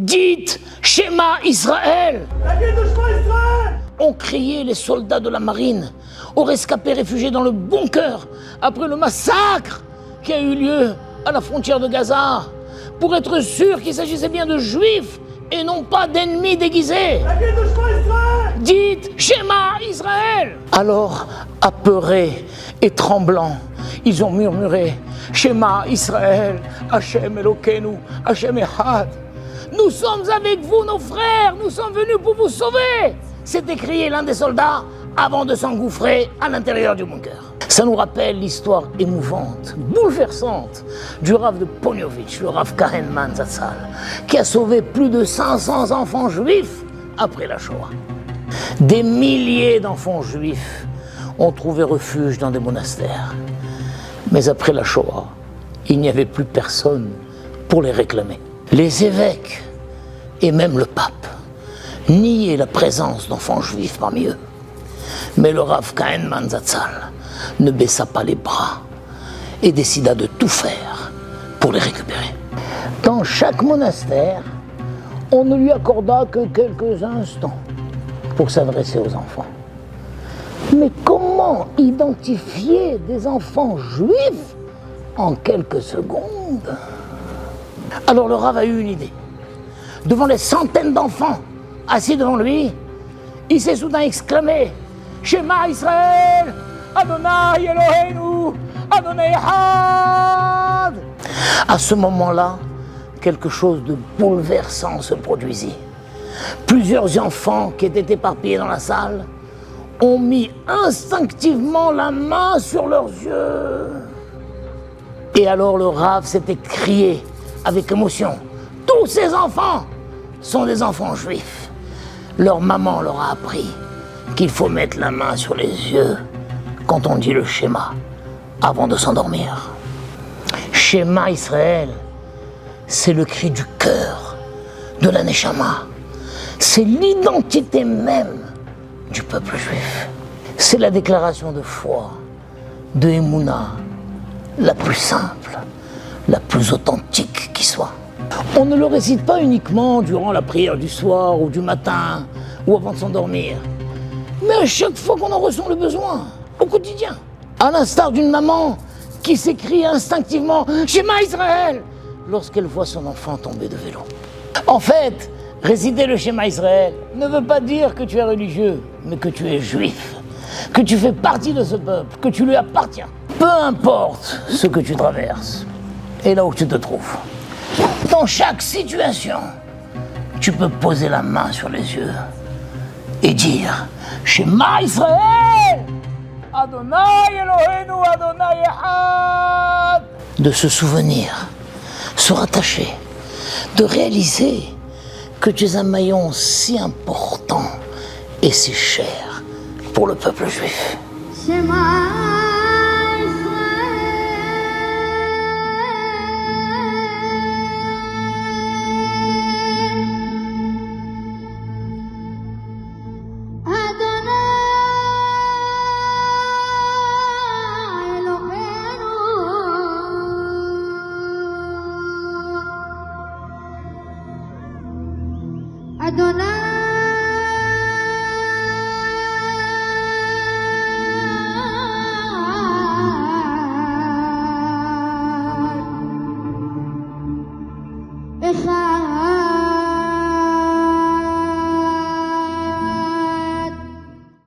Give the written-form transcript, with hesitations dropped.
Dites Shema Israël. Ont crié les soldats de la marine aux rescapés réfugiés dans le bunker après le massacre qui a eu lieu à la frontière de Gaza, pour être sûr qu'il s'agissait bien de juifs et non pas d'ennemis déguisés. Dites Shema Israël. Alors, apeurés et tremblants, ils ont murmuré Shema Israël, Hashem Elokeinu, Hashem Echad. Nous sommes avec vous, nos frères, nous sommes venus pour vous sauver, s'est écrié l'un des soldats avant de s'engouffrer à l'intérieur du bunker. Ça nous rappelle l'histoire émouvante, bouleversante du Rav de Poniovitch, le Rav Kahneman Zatzal, qui a sauvé plus de 500 enfants juifs après la Shoah. Des milliers d'enfants juifs ont trouvé refuge dans des monastères. Mais après la Shoah, il n'y avait plus personne pour les réclamer. Les évêques et même le pape niaient la présence d'enfants juifs parmi eux. Mais le Rav Kahneman Zatzal ne baissa pas les bras et décida de tout faire pour les récupérer. Dans chaque monastère, on ne lui accorda que quelques instants pour s'adresser aux enfants. Mais comment identifier des enfants juifs en quelques secondes? Alors le Rav a eu une idée. Devant les centaines d'enfants assis devant lui, il s'est soudain exclamé « Shema Israël, Adonai Eloheinu, Adonai Echad » À ce moment-là, quelque chose de bouleversant se produisit. Plusieurs enfants qui étaient éparpillés dans la salle ont mis instinctivement la main sur leurs yeux. Et alors le Rav s'est écrié avec émotion. Tous ces enfants sont des enfants juifs. Leur maman leur a appris qu'il faut mettre la main sur les yeux quand on dit le schéma avant de s'endormir. Shema Israël, c'est le cri du cœur, de la Neshama. C'est l'identité même du peuple juif. C'est la déclaration de foi, de Emouna, la plus simple, la plus authentique qui soit. On ne le récite pas uniquement durant la prière du soir ou du matin ou avant de s'endormir, mais à chaque fois qu'on en ressent le besoin, au quotidien. À l'instar d'une maman qui s'écrie instinctivement « Shema Israël » lorsqu'elle voit son enfant tomber de vélo. En fait, réciter le Shema Israël ne veut pas dire que tu es religieux, mais que tu es juif, que tu fais partie de ce peuple, que tu lui appartiens. Peu importe ce que tu traverses et là où tu te trouves. Dans chaque situation, tu peux poser la main sur les yeux et dire Shema Israël, Adonai Eloheinu, Adonai Echad. De se souvenir, se rattacher, de réaliser que tu es un maillon si important et si cher pour le peuple juif. Adonai